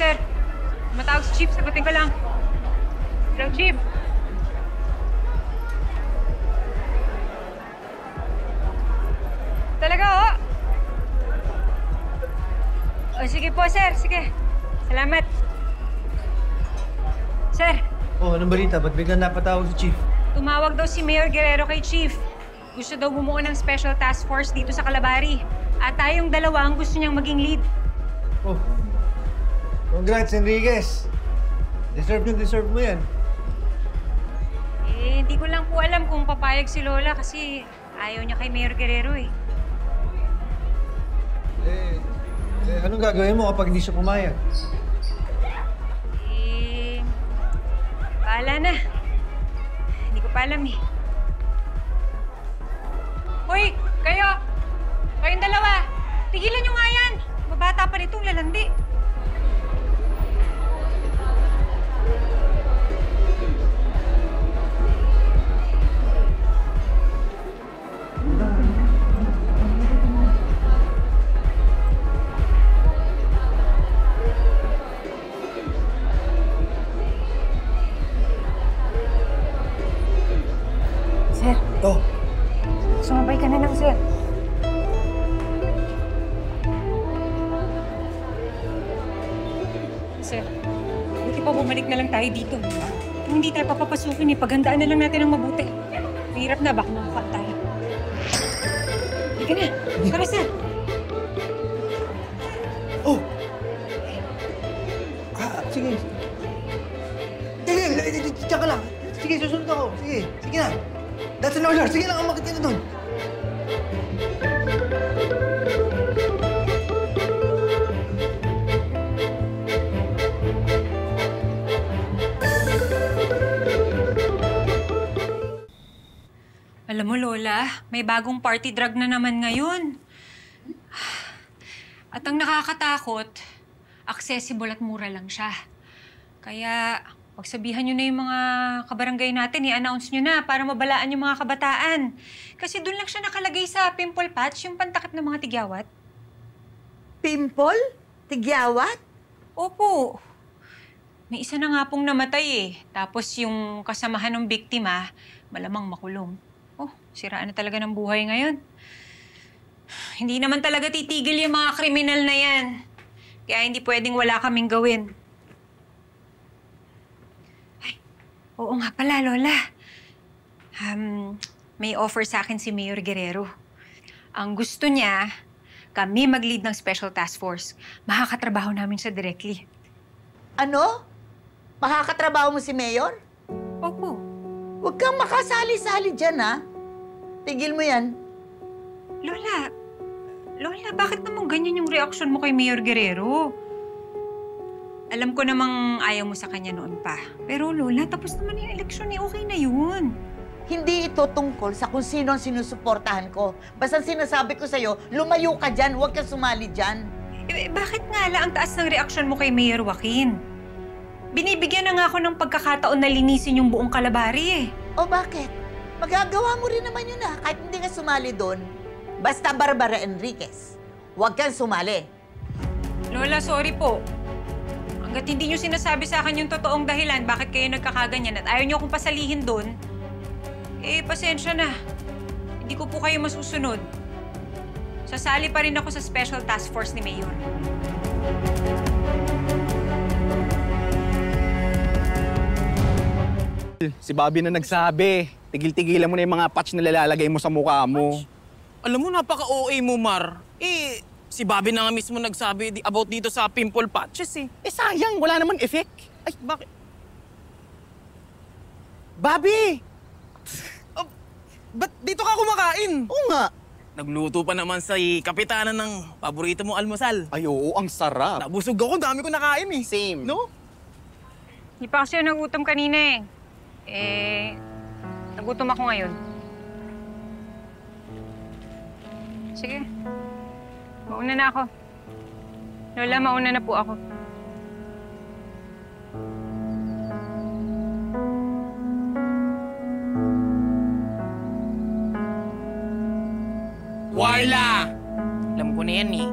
sir. Matawag si Chief, sagutin ko lang. Hello, Chief. Talaga, oh? O, sige po, sir. Sige. Salamat. Sir. Oh, anong balita? Ba't biglang napatawag si Chief? Tumawag daw si Mayor Guerrero kay Chief. Gusto daw bumuo ng special task force dito sa Calabari. At tayong dalawa ang gusto niyang maging lead. Oh. Congrats, Enriquez. Deserve mo yan. Eh, hindi ko lang po alam kung papayag si Lola kasi ayaw niya kay Mayor Guerrero eh. Anong gagawin mo kapag hindi siya pumayag? Eh, bahala na. Hindi ko pa alam eh. Hoy, kayo! Kayong dalawa! Tigilan nyo nga yan! Mabata pa nitong lalandi. Sir. Oh. Sumabay ka na lang, sir. Sir, buti pa bumalik na lang tayo dito. Kung hindi tayo papapasukin, paghandaan na lang natin ng mabuti. Mahirap na, baka makuha tayo. Halika na. Tara, sir. Oh! Sige. Diyan ka lang. Sige, susunod ako. Sige na. That's an order. Sige lang, umakit ka na doon. Alam mo, Lola, may bagong party drug na naman ngayon. At ang nakakatakot, accessible at mura lang siya. Kaya, pagsabihan nyo na yung mga kabarangay natin, i-announce nyo na para mabalaan yung mga kabataan. Kasi doon lang siya nakalagay sa pimple patch, yung pantakip ng mga tigyawat. Pimple? Tigyawat? Opo. May isa na nga pong namatay eh. Tapos yung kasamahan ng biktima, malamang makulong. Oh, siraan na talaga ng buhay ngayon. Hindi naman talaga titigil yung mga kriminal na yan. Kaya hindi pwedeng wala kaming gawin. Ay, oo nga pala, Lola. May offer sa akin si Mayor Guerrero. Ang gusto niya, kami mag-lead ng special task force. Makakatrabaho namin siya directly. Ano? Makakatrabaho mo si Mayor? Opo. Huwag kang makasali-sali dyan, ha? Tigil mo yan. Lola, bakit naman ganyan yung reaksyon mo kay Mayor Guerrero? Alam ko namang ayaw mo sa kanya noon pa. Pero Lola, tapos naman yung eleksyon eh, okay na yun. Hindi ito tungkol sa kung sino ang sinusuportahan ko. Basta sinasabi ko sa'yo, lumayo ka dyan, huwag kang sumali dyan. Bakit nga ang taas ng reaksyon mo kay Mayor Joaquin? Binibigyan na nga ako ng pagkakataon na linisin yung buong Calabari eh. O bakit? Magagawa mo rin naman yun, ha? Kahit hindi ka sumali doon. Basta Barbara Enriquez, huwag kang sumali. Lola, sorry po. Hanggat hindi niyo sinasabi sa akin yung totoong dahilan bakit kayo nagkakaganyan at ayaw niyo akong pasalihin doon, eh, pasensya na. Hindi ko po kayo masusunod. Sasali pa rin ako sa special task force ni Mayor. Si Bobby na nagsabi. Tigil-tigilan mo na yung mga patch na lalagay mo sa mukha mo. Alam mo, napaka-OA mo, Mar. Eh, si Bobby na nga mismo nagsabi about dito sa pimple patches eh. Eh sayang, wala namang effect. Ay, bakit? Bobby! Ba't dito ka kumakain? Oo nga. Nagluto pa naman sa kapitanan ng paborito mong almusal. Ay oo, ang sarap. Nabusog ako, dami ko nakain eh. Same. No? Hindi pa kasi ako nagutom kanina eh. Nagutom ako ngayon. Sige. Mauna na ako. Lola, mauna na po ako. Warla! Alam ko na yan eh.